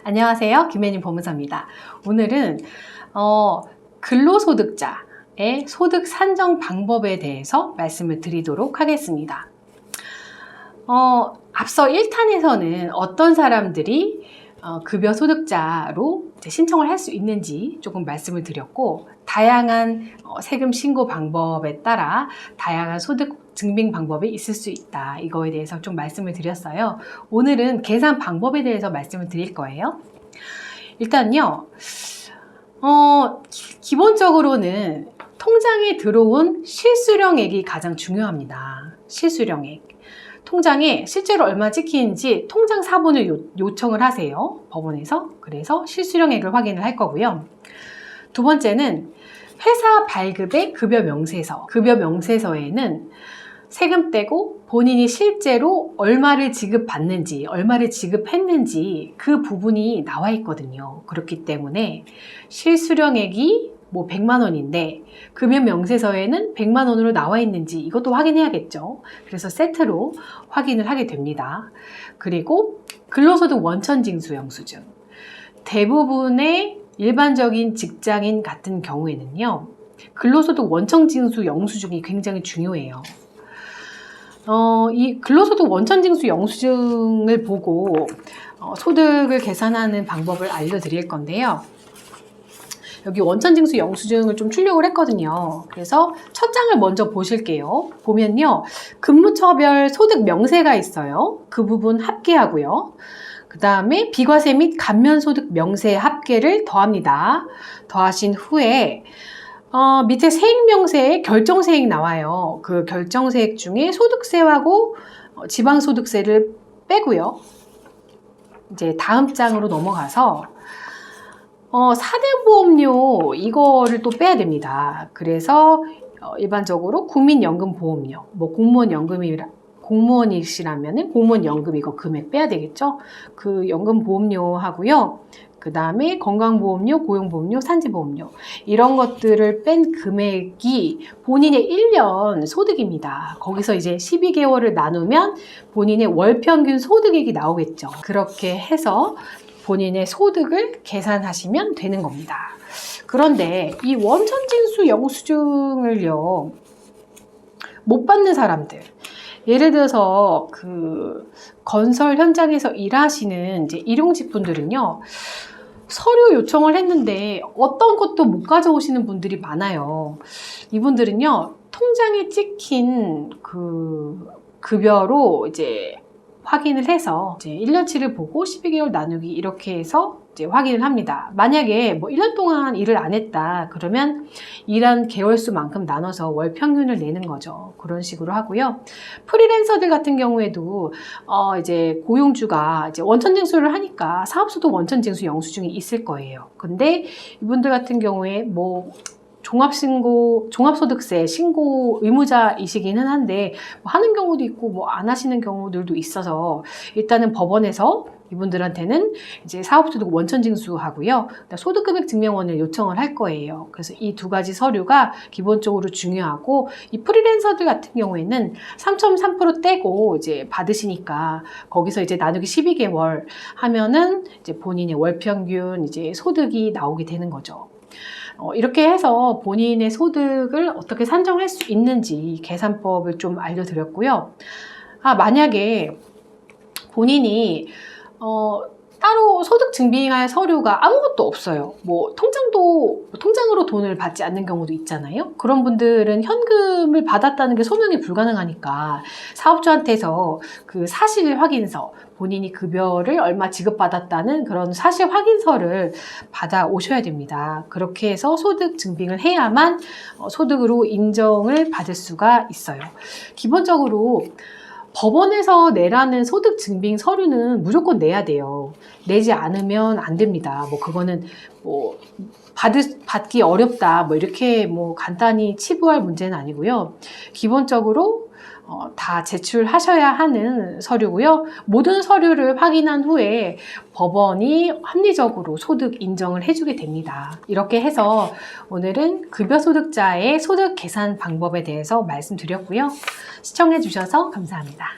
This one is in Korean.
안녕하세요. 김혜님 법무사입니다. 오늘은 근로소득자의 소득 산정 방법에 대해서 말씀을 드리도록 하겠습니다. 앞서 1탄에서는 어떤 사람들이 급여 소득자로 신청을 할 수 있는지 조금 말씀을 드렸고, 다양한 세금 신고 방법에 따라 다양한 소득 증빙 방법이 있을 수 있다. 이거에 대해서 좀 말씀을 드렸어요. 오늘은 계산 방법에 대해서 말씀을 드릴 거예요. 일단요, 기본적으로는 통장에 들어온 실수령액이 가장 중요합니다. 실수령액. 통장에 실제로 얼마 찍히는지 통장 사본을 요청을 하세요. 법원에서. 그래서 실수령액을 확인을 할 거고요. 두 번째는 회사 발급의 급여 명세서. 급여 명세서에는 세금 떼고 본인이 실제로 얼마를 지급받는지, 얼마를 지급했는지 그 부분이 나와 있거든요. 그렇기 때문에 실수령액이 100만 원인데 급여 명세서에는 100만 원으로 나와 있는지 이것도 확인해야겠죠. 그래서 세트로 확인을 하게 됩니다. 그리고 근로소득 원천징수 영수증. 대부분의 일반적인 직장인 같은 경우에는요, 근로소득 원천징수 영수증이 굉장히 중요해요. 이 근로소득 원천징수 영수증을 보고 소득을 계산하는 방법을 알려드릴 건데요. 여기 원천징수 영수증을 좀 출력을 했거든요. 그래서 첫 장을 먼저 보실게요. 보면요, 근무처별 소득 명세가 있어요. 그 부분 합계하고요. 그 다음에 비과세 및 감면소득 명세 합계를 더합니다. 더하신 후에 밑에 세액명세에 결정세액 나와요. 그 결정세액 중에 소득세하고 지방소득세를 빼고요. 이제 다음 장으로 넘어가서 사대보험료 이거를 또 빼야 됩니다. 그래서 일반적으로 국민연금보험료, 공무원이시라면 공무원연금 이거 금액 빼야 되겠죠? 그 연금보험료 하고요. 그 다음에 건강보험료, 고용보험료, 산지보험료 이런 것들을 뺀 금액이 본인의 1년 소득입니다. 거기서 이제 12개월을 나누면 본인의 월평균 소득액이 나오겠죠. 그렇게 해서 본인의 소득을 계산하시면 되는 겁니다. 그런데 이 원천징수 영수증을요, 못 받는 사람들, 예를 들어서 그 건설 현장에서 일하시는 이제 일용직 분들은요, 서류 요청을 했는데 어떤 것도 못 가져오시는 분들이 많아요. 이분들은요, 통장에 찍힌 그 급여로 이제 확인을 해서 이제 1년치를 보고 12개월 나누기 이렇게 해서 이제 확인을 합니다. 만약에 1년 동안 일을 안 했다 그러면 일한 개월수만큼 나눠서 월 평균을 내는 거죠. 그런 식으로 하고요. 프리랜서들 같은 경우에도 이제 고용주가 이제 원천징수를 하니까 사업소득 원천징수 영수증이 있을 거예요. 근데 이분들 같은 경우에 종합소득세 신고 의무자이시기는 한데 하는 경우도 있고 안 하시는 경우들도 있어서 일단은 법원에서 이분들한테는 이제 사업소득 원천징수하고요, 소득금액 증명원을 요청을 할 거예요. 그래서 이 두 가지 서류가 기본적으로 중요하고, 이 프리랜서들 같은 경우에는 3.3% 떼고 이제 받으시니까 거기서 이제 나누기 12개월 하면은 이제 본인의 월평균 이제 소득이 나오게 되는 거죠. 이렇게 해서 본인의 소득을 어떻게 산정할 수 있는지 계산법을 좀 알려드렸고요. 만약에 본인이 따로 소득 증빙할 서류가 아무것도 없어요. 통장으로 돈을 받지 않는 경우도 있잖아요. 그런 분들은 현금을 받았다는 게 소명이 불가능하니까 사업주한테서 그 사실 확인서, 본인이 급여를 얼마 지급받았다는 그런 사실 확인서를 받아 오셔야 됩니다. 그렇게 해서 소득 증빙을 해야만 소득으로 인정을 받을 수가 있어요. 기본적으로 법원에서 내라는 소득 증빙 서류는 무조건 내야 돼요. 내지 않으면 안 됩니다. 그거는 받기 어렵다 이렇게 간단히 치부할 문제는 아니고요. 기본적으로 다 제출하셔야 하는 서류고요. 모든 서류를 확인한 후에 법원이 합리적으로 소득 인정을 해주게 됩니다. 이렇게 해서 오늘은 급여소득자의 소득 계산 방법에 대해서 말씀드렸고요. 시청해 주셔서 감사합니다.